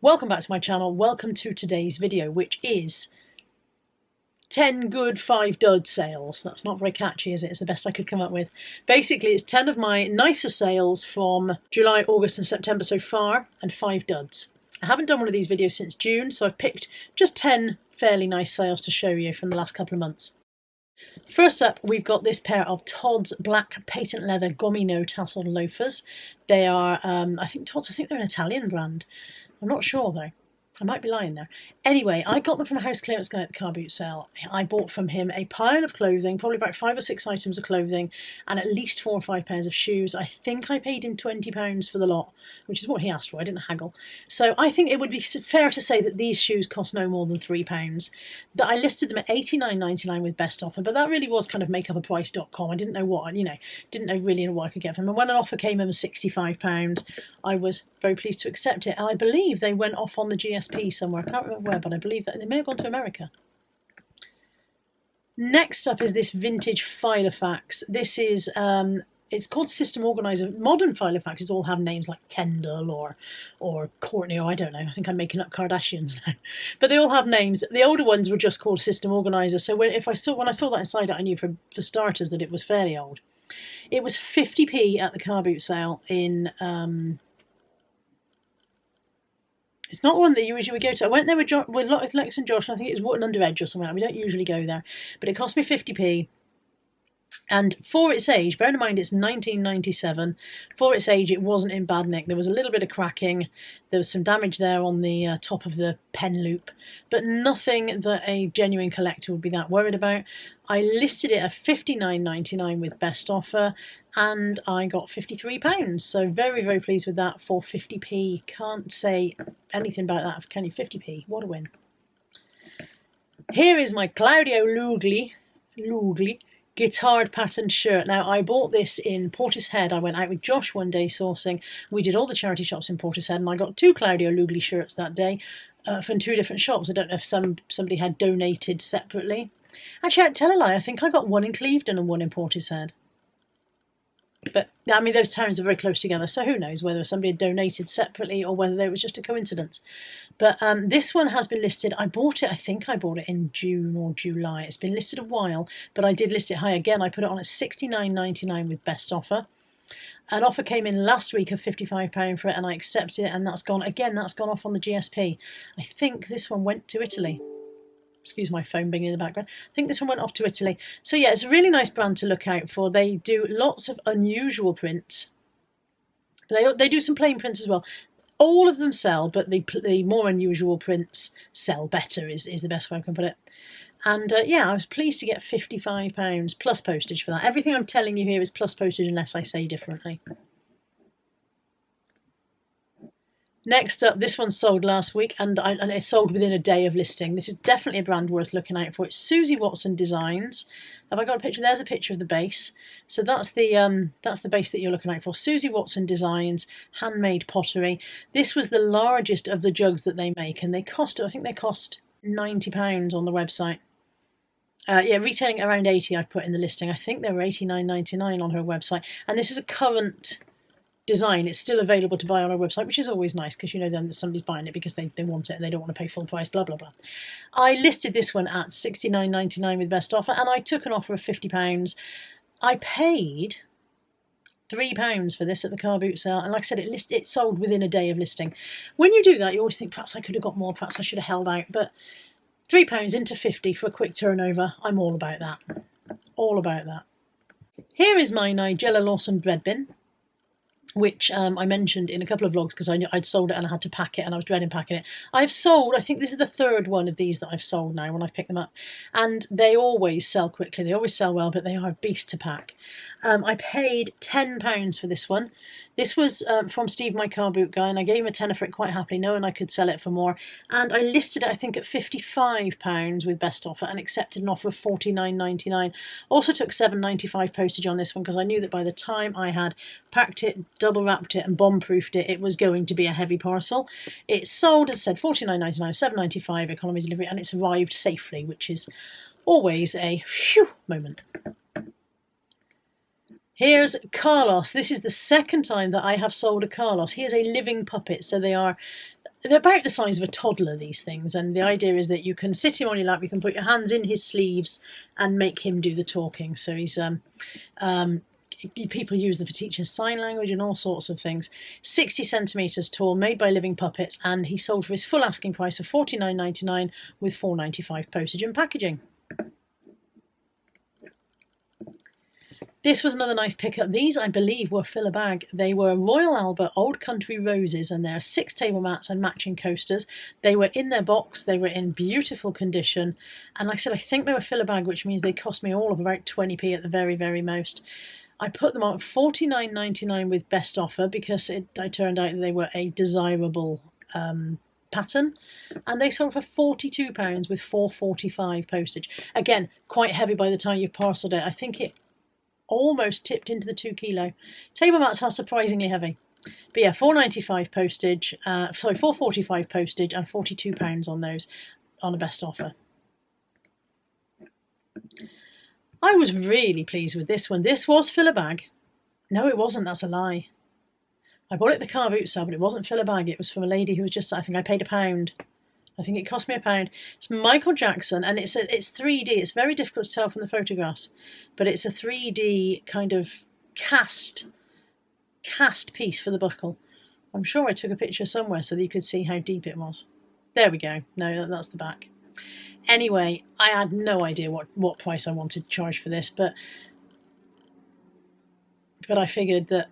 Welcome back to my channel. Welcome to today's video, which is 10 good 5 dud sales. That's not very catchy, is it? It's the best I could come up with. Basically, it's 10 of my nicer sales from July, August and September so far, and 5 duds. I haven't done one of these videos since June, so I've picked just 10 fairly nice sales to show you from the last couple of months. First up, we've got this pair of Todd's black patent leather gomino tasseled loafers. They are, I think they're an Italian brand. I'm not sure though. I might be lying there. Anyway, I got them from a house clearance guy at the car boot sale. I bought from him a pile of clothing, probably about 5 or 6 items of clothing, and at least 4 or 5 pairs of shoes. I think I paid him £20 for the lot, which is what he asked for. I didn't haggle. So I think it would be fair to say that these shoes cost no more than £3. That I listed them at £89.99 with best offer, but that really was kind of makeupaprice.com. I didn't know what, didn't know really what I could get from them. And when an offer came in at £65, I was very pleased to accept it. And I believe they went off on the GSP somewhere. I can't remember where, but I believe that they may have gone to America. Next up is this vintage filofax. This is it's called System Organizer. Modern filofaxes all have names like Kendall or Courtney, or I don't know. I think I'm making up Kardashians now. But they all have names. The older ones were just called System Organizer. So when I saw that inside it, I knew for starters that it was fairly old. It was 50p at the car boot sale in it's not one that you usually go to. I went there with Lex and Josh, and I think it was Wootton Under Edge or something. We don't usually go there. But it cost me 50p. And for its age, bear in mind it's 1997, for its age it wasn't in bad nick. There was a little bit of cracking, there was some damage there on the top of the pen loop, but nothing that a genuine collector would be that worried about. I listed it at £59.99 with best offer, and I got £53, so very, very pleased with that for 50p. Can't say anything about that, can you? 50p, what a win. Here is my Claudio lugley guitar patterned shirt. Now, I bought this in Portishead. I went out with Josh one day sourcing. We did all the charity shops in Portishead, and I got 2 Claudio lugley shirts that day from 2 different shops. I don't know if somebody had donated separately. Actually, I'd tell a lie. I think I got one in Clevedon and one in Portishead. But, I mean, those towns are very close together, so who knows whether somebody had donated separately or whether it was just a coincidence. But this one has been listed. I think I bought it in June or July. It's been listed a while, but I did list it high again. I put it on at £69.99 with best offer. An offer came in last week of £55 for it, and I accepted it, and that's gone off on the GSP. I think this one went to Italy. Excuse my phone being in the background. I think this one went off to Italy. So yeah, it's a really nice brand to look out for. They do lots of unusual prints. They do some plain prints as well. All of them sell, but the more unusual prints sell better is the best way I can put it. And yeah, I was pleased to get £55 plus postage for that. Everything I'm telling you here is plus postage unless I say differently. Next up, this one sold last week, and it sold within a day of listing. This is definitely a brand worth looking out for. It's Susie Watson Designs. Have I got a picture? There's a picture of the base. So that's the base that you're looking out for. Susie Watson Designs, handmade pottery. This was the largest of the jugs that they make, and I think they cost £90 on the website. Yeah, retailing around 80. I've put in the listing. I think they were £89.99 on her website, and this is a current design. It's still available to buy on our website, which is always nice because you know then that somebody's buying it because they want it and they don't want to pay full price, blah blah blah. I listed this one at £69.99 with best offer, and I took an offer of £50. I paid £3 for this at the car boot sale, and like I said, it sold within a day of listing. When you do that, you always think perhaps I could have got more, perhaps I should have held out, but £3 into 50 for a quick turnover, I'm all about that. All about that. Here is my Nigella Lawson bread bin, which I mentioned in a couple of vlogs because I knew I'd sold it and I had to pack it and I was dreading packing it. I've sold, I think this is the 3rd one of these that I've sold now when I've picked them up. And they always sell quickly. They always sell well, but they are a beast to pack. I paid £10 for this one. This was from Steve, my car boot guy, and I gave him a tenner for it quite happily, knowing I could sell it for more. And I listed it, I think, at £55 with best offer and accepted an offer of £49.99. Also took £7.95 postage on this one because I knew that by the time I had packed it, double wrapped it and bomb-proofed it, it was going to be a heavy parcel. It sold, as I said, £49.99, £7.95 economy delivery, and it's arrived safely, which is always a phew moment. Here's Carlos. This is the 2nd time that I have sold a Carlos. He is a living puppet, so they are they're about the size of a toddler, these things, and the idea is that you can sit him on your lap, you can put your hands in his sleeves and make him do the talking. So he's people use them for teaching sign language and all sorts of things. 60 centimetres tall, made by Living Puppets, and he sold for his full asking price of $49.99 with $4.95 postage and packaging. This was another nice pickup. These, I believe, were fill a bag. They were Royal Albert Old Country Roses, and there are 6 table mats and matching coasters. They were in their box. They were in beautiful condition. And like I said, I think they were fill a bag, which means they cost me all of about 20p at the very, very most. I put them on $49.99 with best offer because it turned out that they were a desirable pattern, and they sold for £42 with $4.45 postage. Again, quite heavy by the time you've parcelled it. I think it almost tipped into the 2 kilo. Table mats are surprisingly heavy. But yeah, $4.95 postage, $4.45 postage, and £42 on those on a best offer. I was really pleased with this one. This was fill a bag. No, it wasn't. That's a lie. I bought it at the car boot sale, but it wasn't fill a bag. It was from a lady who was just, I think I paid £1. I think it cost me £1. It's Michael Jackson, and it's 3D. It's very difficult to tell from the photographs, but it's a 3D kind of cast piece for the buckle. I'm sure I took a picture somewhere so that you could see how deep it was. There we go. No, that's the back. Anyway, I had no idea what price I wanted to charge for this, but I figured that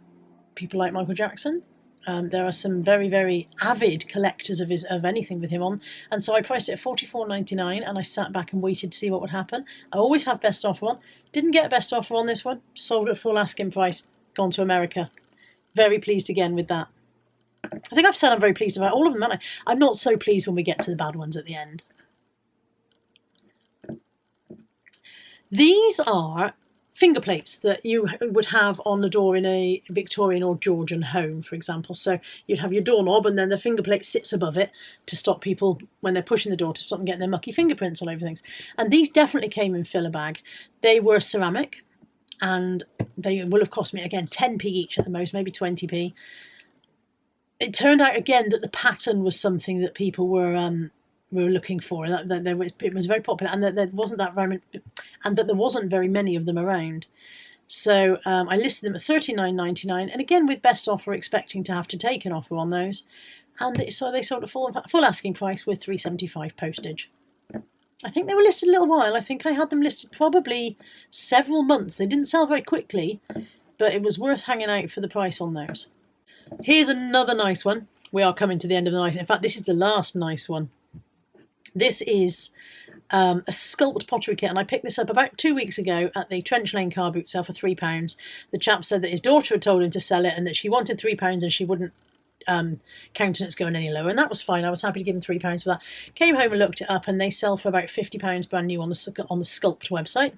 people like Michael Jackson, there are some very, very avid collectors of anything with him on, and so I priced it at $44.99, and I sat back and waited to see what would happen. I always have best offer on. Didn't get a best offer on this one. Sold at full asking price. Gone to America. Very pleased again with that. I think I've said I'm very pleased about all of them, haven't I? I'm not so pleased when we get to the bad ones at the end. These are finger plates that you would have on the door in a Victorian or Georgian home, for example. So you'd have your doorknob, and then the finger plate sits above it to stop people, when they're pushing the door, to stop them getting their mucky fingerprints all over things. And these definitely came in fill a bag. They were ceramic, and they will have cost me, again, 10p each at the most, maybe 20p. It turned out, again, that the pattern was something that people were looking for, and that it was very popular, and that there wasn't very many of them around. So I listed them at $39.99, and again with best offer, expecting to have to take an offer on those, and so they sold at full asking price with $3.75 postage. I think they were listed a little while. I think I had them listed probably several months. They didn't sell very quickly, but it was worth hanging out for the price on those. Here's another nice one. We are coming to the end of the night. In fact, this is the last nice one. This is a Sculpt pottery kit, and I picked this up about 2 weeks ago at the Trench Lane car boot sale for £3. The chap said that his daughter had told him to sell it and that she wanted £3 and she wouldn't countenance going any lower, and that was fine. I was happy to give him £3 for that. Came home and looked it up, and they sell for about £50 brand new on the Sculpt website.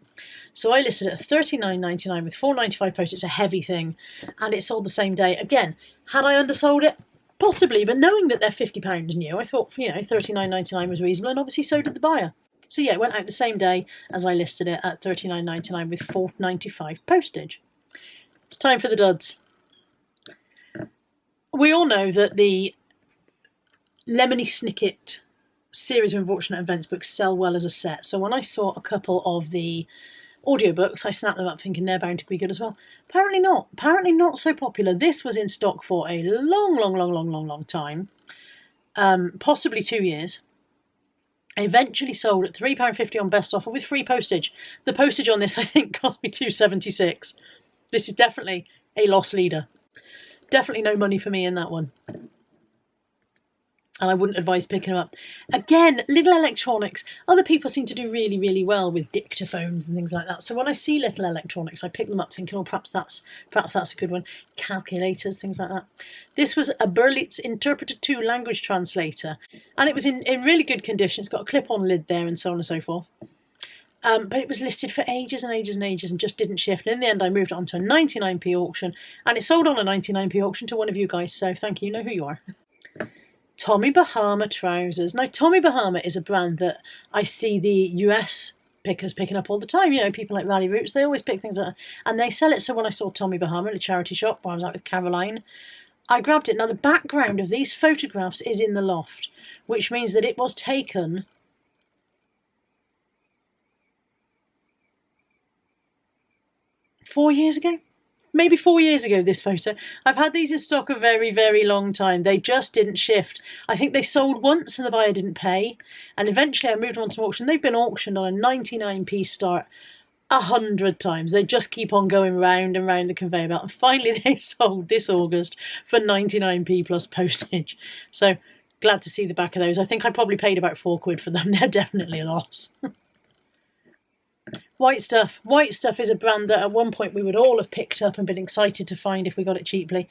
So I listed it at $39.99 with $4.95 post. It's a heavy thing, and it sold the same day. Again, had I undersold it? Possibly, but knowing that they're £50 new, I thought, $39.99 was reasonable, and obviously so did the buyer. So yeah, it went out the same day as I listed it at $39.99 with $4.95 postage. It's time for the duds. We all know that the Lemony Snicket series of unfortunate events books sell well as a set. So when I saw a couple of the audiobooks, I snapped them up thinking they're bound to be good as well. Apparently not. Apparently not so popular. This was in stock for a long time. Possibly 2 years. Eventually sold at £3.50 on best offer with free postage. The postage on this, I think, cost me $2.76. This is definitely a loss leader. Definitely no money for me in that one. And I wouldn't advise picking them up. Again, little electronics. Other people seem to do really, really well with dictaphones and things like that. So when I see little electronics, I pick them up thinking, oh, perhaps that's a good one. Calculators, things like that. This was a Berlitz Interpreter 2 language translator. And it was in really good condition. It's got a clip-on lid there and so on and so forth. But it was listed for ages and ages and ages and just didn't shift. And in the end, I moved it onto a 99p auction. And it sold on a 99p auction to one of you guys. So thank you. You know who you are. Tommy Bahama trousers. Now, Tommy Bahama is a brand that I see the US pickers picking up all the time. You know, people like Rally Roots, they always pick things up. And they sell it. So when I saw Tommy Bahama at a charity shop where I was out with Caroline, I grabbed it. Now the background of these photographs is in the loft, which means that it was taken maybe 4 years ago, this photo. I've had these in stock a very, very long time. They just didn't shift. I think they sold once and the buyer didn't pay. And eventually I moved on to auction. They've been auctioned on a 99p start 100 times. They just keep on going round and round the conveyor belt. And finally they sold this August for 99p plus postage. So glad to see the back of those. I think I probably paid about £4 for them. They're definitely a loss. White Stuff. White Stuff is a brand that at one point we would all have picked up and been excited to find if we got it cheaply.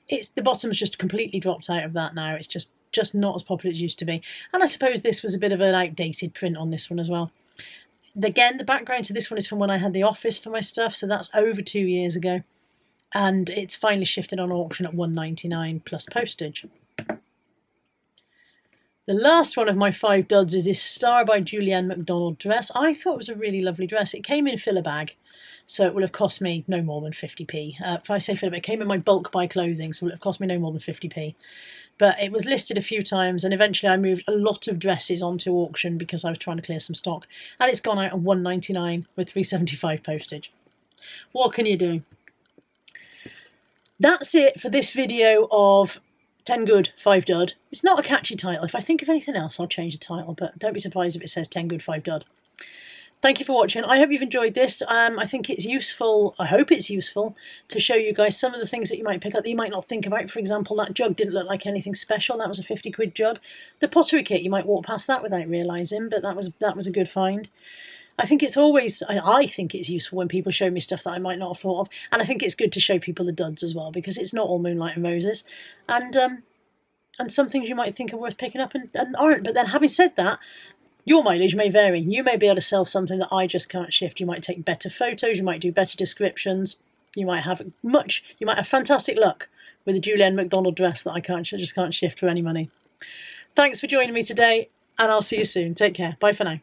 The bottom's just completely dropped out of that now. It's just not as popular as it used to be. And I suppose this was a bit of an outdated print on this one as well. Again, the background to this one is from when I had the office for my stuff, so that's over 2 years ago. And it's finally shifted on auction at £1.99 plus postage. The last one of my 5 duds is this Star by Julianne MacDonald dress. I thought it was a really lovely dress. It came in filler bag, so it will have cost me no more than 50p. If I say filler bag, it came in my bulk buy clothing, so it will have cost me no more than 50p. But it was listed a few times, and eventually I moved a lot of dresses onto auction because I was trying to clear some stock. And it's gone out at £1.99 with £3.75 postage. What can you do? That's it for this video of 10 good, 5 dud. It's not a catchy title. If I think of anything else, I'll change the title, but don't be surprised if it says 10 good, 5 dud. Thank you for watching. I hope you've enjoyed this. I think it's useful, I hope it's useful, to show you guys some of the things that you might pick up that you might not think about. For example, that jug didn't look like anything special. That was a 50 quid jug. The pottery kit, you might walk past that without realising, but that was a good find. I think it's always, I think it's useful when people show me stuff that I might not have thought of, and I think it's good to show people the duds as well, because it's not all moonlight and roses, and some things you might think are worth picking up and aren't. But then, having said that, your mileage may vary. You may be able to sell something that I just can't shift. You might take better photos, you might do better descriptions, you might have fantastic luck with a Julianne MacDonald dress that I just can't shift for any money. Thanks for joining me today, and I'll see you soon. Take care. Bye for now.